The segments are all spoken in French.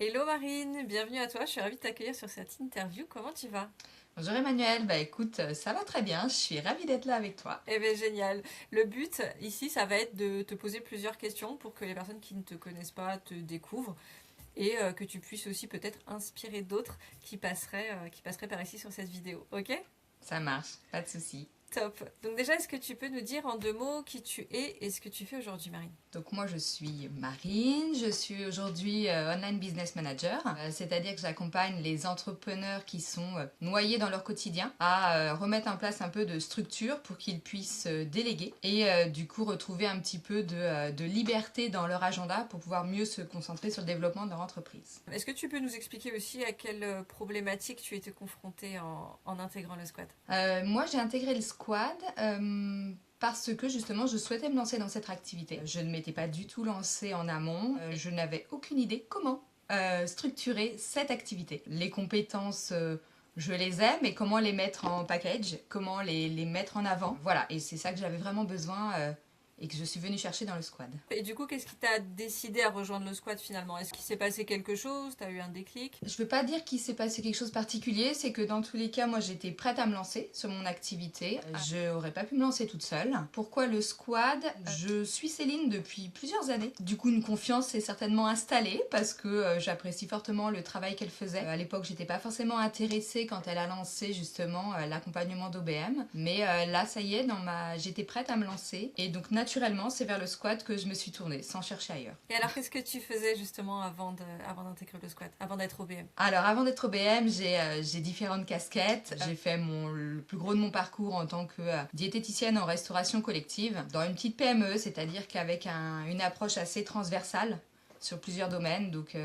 Hello Marine, bienvenue à toi, je suis ravie de t'accueillir sur cette interview, comment tu vas? Bonjour Emmanuel, bah écoute, ça va très bien, je suis ravie d'être là avec toi. Eh bien génial, le but ici ça va être de te poser plusieurs questions pour que les personnes qui ne te connaissent pas te découvrent et que tu puisses aussi peut-être inspirer d'autres qui passeraient par ici sur cette vidéo, ok? Ça marche, pas de souci. Top. Donc déjà, est-ce que tu peux nous dire en deux mots qui tu es et ce que tu fais aujourd'hui Marine? Donc moi je suis Marine, je suis aujourd'hui Online Business Manager, c'est-à-dire que j'accompagne les entrepreneurs qui sont noyés dans leur quotidien à remettre en place un peu de structure pour qu'ils puissent déléguer et du coup retrouver un petit peu de liberté dans leur agenda pour pouvoir mieux se concentrer sur le développement de leur entreprise. Est-ce que tu peux nous expliquer aussi à quelle problématique tu étais confrontée en intégrant le squat? Moi j'ai intégré le squad parce que justement je souhaitais me lancer dans cette activité. Je ne m'étais pas du tout lancée en amont, je n'avais aucune idée comment structurer cette activité. Les compétences, je les ai, mais comment les mettre en package, comment les mettre en avant. Voilà, et c'est ça que j'avais vraiment besoin et que je suis venue chercher dans le squad. Et du coup, qu'est-ce qui t'a décidé à rejoindre le squat finalement? Est-ce qu'il s'est passé quelque chose? T'as eu un déclic? Je veux pas dire qu'il s'est passé quelque chose de particulier, c'est que dans tous les cas, moi j'étais prête à me lancer sur mon activité. Je n'aurais pas pu me lancer toute seule. Pourquoi le squad? Je suis Céline depuis plusieurs années. Du coup, une confiance s'est certainement installée parce que j'apprécie fortement le travail qu'elle faisait. À l'époque, j'étais pas forcément intéressée quand elle a lancé justement l'accompagnement d'OBM. Mais là, ça y est, j'étais prête à me lancer. Et donc naturellement, c'est vers le squad que je me suis tournée, sans chercher ailleurs. Et alors, qu'est-ce que tu faisais justement avant d'intégrer le squat, avant d'être OBM? Alors, avant d'être OBM, j'ai différentes casquettes. J'ai fait le plus gros de mon parcours en tant que diététicienne en restauration collective dans une petite PME, c'est-à-dire qu'avec une approche assez transversale sur plusieurs domaines. Donc,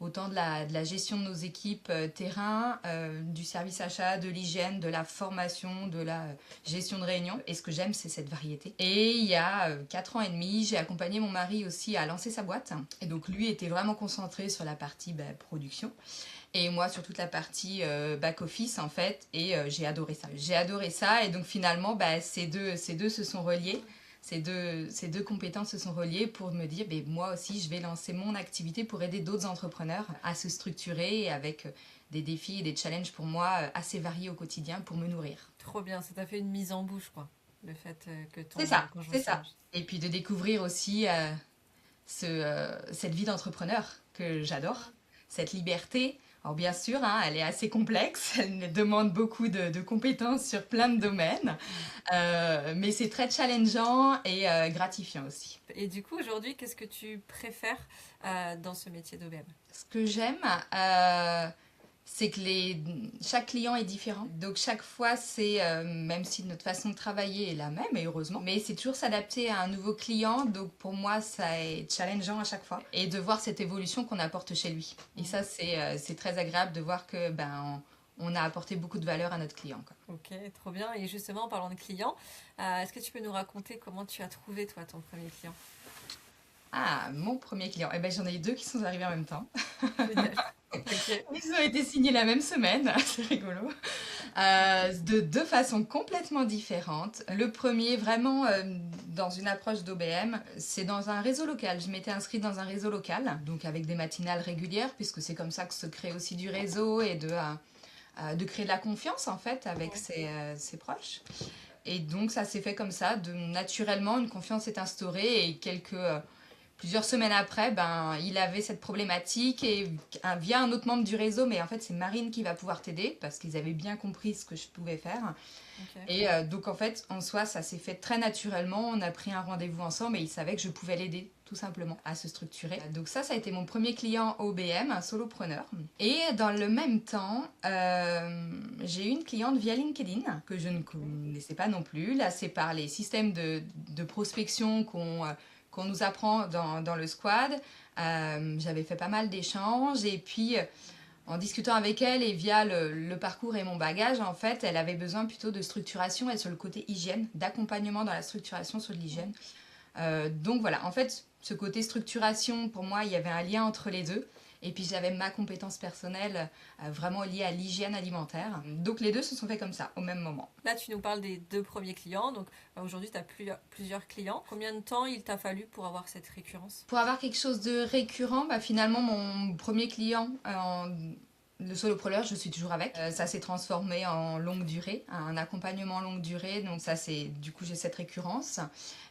autant de la gestion de nos équipes terrain, du service achat, de l'hygiène, de la formation, de la gestion de réunion. Et ce que j'aime, c'est cette variété. Et il y a 4 ans et demi, j'ai accompagné mon mari aussi à lancer sa boîte. Et donc lui était vraiment concentré sur la partie production et moi sur toute la partie back-office en fait, et j'ai adoré ça. J'ai adoré ça, et donc finalement ces deux se sont reliés. Ces deux compétences se sont reliées pour me dire, moi aussi, je vais lancer mon activité pour aider d'autres entrepreneurs à se structurer avec des défis et des challenges pour moi assez variés au quotidien pour me nourrir. Trop bien, ça t'a fait une mise en bouche, quoi. Le fait que ton C'est ça, conjoint c'est s'y ça. lance. Et puis de découvrir aussi cette vie d'entrepreneur que j'adore, cette liberté. Alors bien sûr, hein, elle est assez complexe, elle demande beaucoup de compétences sur plein de domaines, mais c'est très challengeant et gratifiant aussi. Et du coup, aujourd'hui, qu'est-ce que tu préfères dans ce métier d'OBM? Ce que j'aime, c'est que chaque client est différent. Donc chaque fois, même si notre façon de travailler est la même, et heureusement, mais c'est toujours s'adapter à un nouveau client. Donc pour moi, ça est challengeant à chaque fois. Et de voir cette évolution qu'on apporte chez lui. Et ça, c'est très agréable de voir que on a apporté beaucoup de valeur à notre client, quoi. Ok, trop bien. Et justement, en parlant de clients, est-ce que tu peux nous raconter comment tu as trouvé, toi, ton premier client? Ah, mon premier client. Eh ben, j'en ai eu deux qui sont arrivés en même temps. Génial. Ok. Ils ont été signés la même semaine, c'est rigolo. De deux façons complètement différentes. Le premier, vraiment dans une approche d'OBM, c'est dans un réseau local. Je m'étais inscrite dans un réseau local, donc avec des matinales régulières, puisque c'est comme ça que se crée aussi du réseau et de créer de la confiance en fait avec ses proches. Et donc ça s'est fait comme ça, naturellement une confiance s'est instaurée et plusieurs semaines après, il avait cette problématique et via un autre membre du réseau, mais en fait c'est Marine qui va pouvoir t'aider parce qu'ils avaient bien compris ce que je pouvais faire. Ok. Et donc en fait, en soi, ça s'est fait très naturellement. On a pris un rendez-vous ensemble et il savait que je pouvais l'aider tout simplement à se structurer. Donc ça a été mon premier client OBM, un solopreneur. Et dans le même temps, j'ai eu une cliente via LinkedIn que je ne connaissais pas non plus. Là, c'est par les systèmes de prospection qu'on nous apprend dans le squad. J'avais fait pas mal d'échanges et puis en discutant avec elle et via le parcours et mon bagage, en fait, elle avait besoin plutôt de structuration et sur le côté hygiène, d'accompagnement dans la structuration sur l'hygiène. Donc voilà, en fait, ce côté structuration, pour moi, il y avait un lien entre les deux. Et puis j'avais ma compétence personnelle vraiment liée à l'hygiène alimentaire. Donc les deux se sont faits comme ça, au même moment. Là, tu nous parles des 2 premiers clients. Donc aujourd'hui, tu as plusieurs clients. Combien de temps il t'a fallu pour avoir cette récurrence? Pour avoir quelque chose de récurrent, finalement mon premier client le solopreneur, je suis toujours avec. Ça s'est transformé en longue durée, un accompagnement longue durée. Donc ça, du coup, j'ai cette récurrence.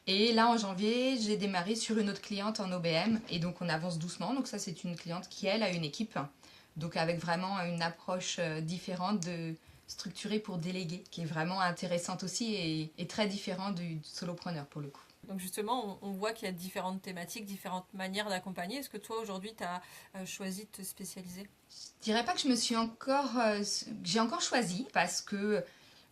Et là, en janvier, j'ai démarré sur une autre cliente en OBM. Et donc, on avance doucement. Donc ça, c'est une cliente qui, elle, a une équipe. Donc avec vraiment une approche différente structurée pour déléguer, qui est vraiment intéressante aussi et très différente du solopreneur pour le coup. Donc justement, on voit qu'il y a différentes thématiques, différentes manières d'accompagner. Est-ce que toi, aujourd'hui, tu as choisi de te spécialiser? Je dirais pas que j'ai encore choisi parce que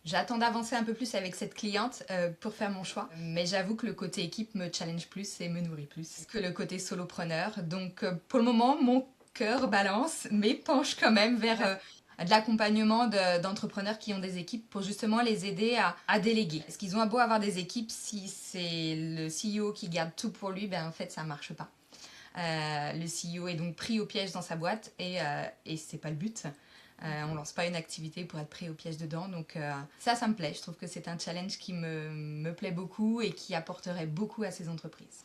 j'attends d'avancer un peu plus avec cette cliente pour faire mon choix. Mais j'avoue que le côté équipe me challenge plus et me nourrit plus que le côté solopreneur. Donc pour le moment, mon cœur balance, mais penche quand même vers de l'accompagnement d'entrepreneurs qui ont des équipes pour justement les aider à déléguer. Parce qu'ils ont beau avoir des équipes, si c'est le CEO qui garde tout pour lui, en fait ça marche pas. Le CEO est donc pris au piège dans sa boîte et c'est pas le but. On lance pas une activité pour être pris au piège dedans. Donc ça me plaît. Je trouve que c'est un challenge qui me plaît beaucoup et qui apporterait beaucoup à ces entreprises.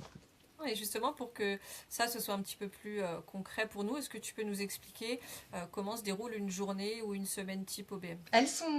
Et justement, pour que ça, ce soit un petit peu plus concret pour nous, est-ce que tu peux nous expliquer comment se déroule une journée ou une semaine type OBM?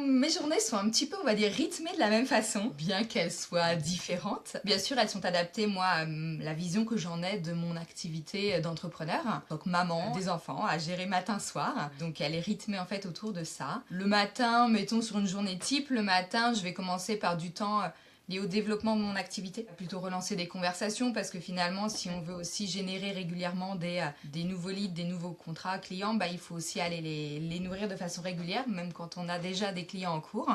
Mes journées sont un petit peu, on va dire, rythmées de la même façon, bien qu'elles soient différentes. Bien sûr, elles sont adaptées, moi, à la vision que j'en ai de mon activité d'entrepreneur. Donc, maman, des enfants, à gérer matin-soir. Donc, elle est rythmée, en fait, autour de ça. Le matin, mettons sur une journée type, le matin, je vais commencer par du temps lié au développement de mon activité. Plutôt relancer des conversations parce que finalement, si on veut aussi générer régulièrement des nouveaux leads, des nouveaux contrats clients, il faut aussi aller les nourrir de façon régulière, même quand on a déjà des clients en cours.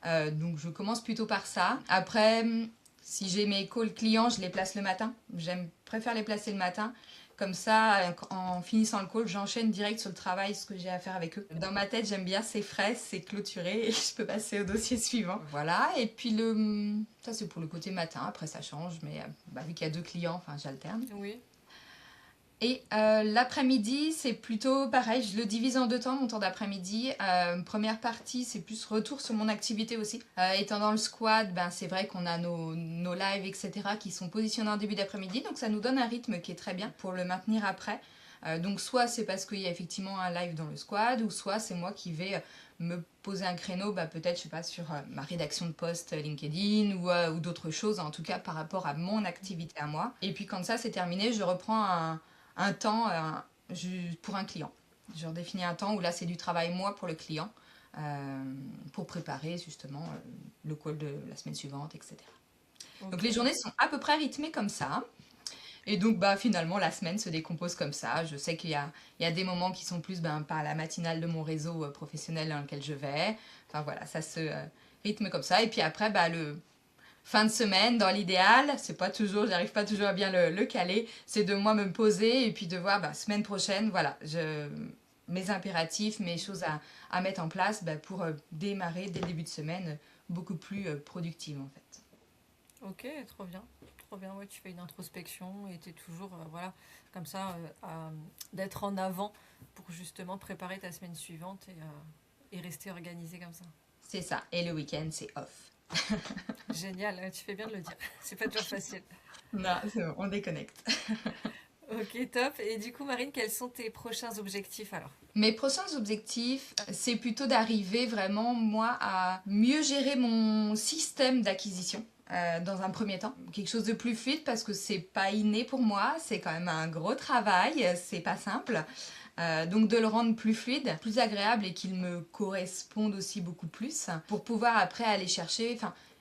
Donc je commence plutôt par ça. Après, si j'ai mes calls clients, je les place le matin. Préfère les placer le matin. Comme ça, en finissant le call, j'enchaîne direct sur le travail, ce que j'ai à faire avec eux. Dans ma tête, j'aime bien, c'est frais, c'est clôturé et je peux passer au dossier suivant. Voilà, et puis ça c'est pour le côté matin, après ça change, mais vu qu'il y a 2 clients, j'alterne. Oui. Et l'après-midi, c'est plutôt pareil, je le divise en 2 temps, mon temps d'après-midi. Première partie, c'est plus retour sur mon activité aussi. Étant dans le squad, c'est vrai qu'on a nos lives, etc. qui sont positionnés en début d'après-midi, donc ça nous donne un rythme qui est très bien pour le maintenir après. Donc soit c'est parce qu'il y a effectivement un live dans le squad, ou soit c'est moi qui vais me poser un créneau, peut-être, je sais pas, sur ma rédaction de post LinkedIn ou d'autres choses, en tout cas par rapport à mon activité à moi. Et puis quand ça c'est terminé, je reprends un temps pour un client. Je redéfinis un temps où là c'est du travail moi pour le client pour préparer justement le call de la semaine suivante, etc. Okay. Donc les journées sont à peu près rythmées comme ça. Et donc finalement la semaine se décompose comme ça. Je sais qu'il y a des moments qui sont plus par la matinale de mon réseau professionnel dans lequel je vais. Enfin voilà, ça se rythme comme ça. Et puis après le fin de semaine, dans l'idéal, j'arrive pas toujours à bien le caler, c'est de moi me poser et puis de voir, semaine prochaine, voilà, mes impératifs, mes choses à mettre en place pour démarrer dès le début de semaine beaucoup plus productive en fait. Ok, trop bien. Trop bien, ouais, tu fais une introspection et tu es toujours, comme ça, d'être en avant pour justement préparer ta semaine suivante et rester organisé comme ça. C'est ça, et le week-end, c'est off. Génial, tu fais bien de le dire. C'est pas toujours facile. Non, c'est bon, on déconnecte. Ok, top. Et du coup, Marine, quels sont tes prochains objectifs alors? Mes prochains objectifs, c'est plutôt d'arriver vraiment, moi, à mieux gérer mon système d'acquisition. Dans un premier temps, quelque chose de plus fluide parce que c'est pas inné pour moi, c'est quand même un gros travail, c'est pas simple. Donc de le rendre plus fluide, plus agréable et qu'il me corresponde aussi beaucoup plus pour pouvoir après aller chercher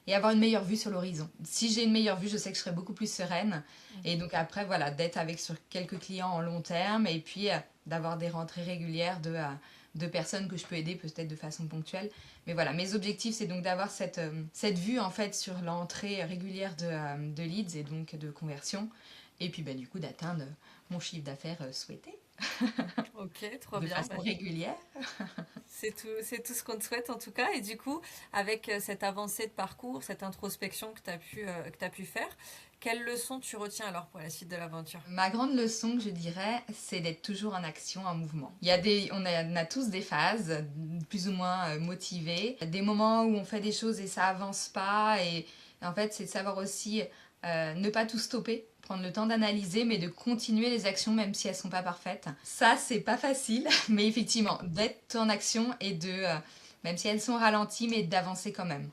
et avoir une meilleure vue sur l'horizon. Si j'ai une meilleure vue, je sais que je serai beaucoup plus sereine et donc après voilà, d'être sur quelques clients en long terme et puis d'avoir des rentrées régulières de personnes que je peux aider peut-être de façon ponctuelle. Mais voilà, mes objectifs, c'est donc d'avoir cette vue en fait sur l'entrée régulière de leads et donc de conversion et puis du coup d'atteindre mon chiffre d'affaires souhaité. Ok, trop de bien. De façon régulière. C'est tout ce qu'on te souhaite en tout cas. Et du coup, avec cette avancée de parcours, cette introspection que tu as pu faire, Quelle leçon tu retiens alors pour la suite de l'aventure? Ma grande leçon, je dirais, c'est d'être toujours en action, en mouvement. On a tous des phases, plus ou moins motivées, des moments où on fait des choses et ça avance pas. Et en fait, c'est de savoir aussi ne pas tout stopper, prendre le temps d'analyser, mais de continuer les actions même si elles sont pas parfaites. Ça, c'est pas facile, mais effectivement, d'être en action et même si elles sont ralenties, mais d'avancer quand même.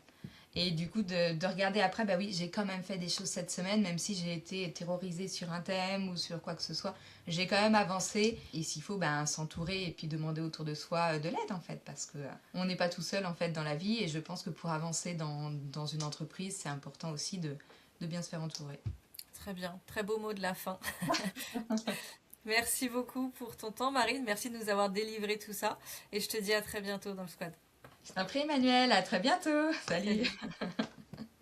Et du coup, de regarder après, bah oui, j'ai quand même fait des choses cette semaine, même si j'ai été terrorisée sur un thème ou sur quoi que ce soit. J'ai quand même avancé. Et s'il faut, ben, s'entourer et puis demander autour de soi de l'aide, en fait, parce que on n'est pas tout seul, en fait, dans la vie. Et je pense que pour avancer dans une entreprise, c'est important aussi de bien se faire entourer. Très bien, très beau mot de la fin. Merci beaucoup pour ton temps, Marine. Merci de nous avoir délivré tout ça. Et je te dis à très bientôt dans le squad. Je t'en prie, Emmanuel. À très bientôt. Salut. Salut.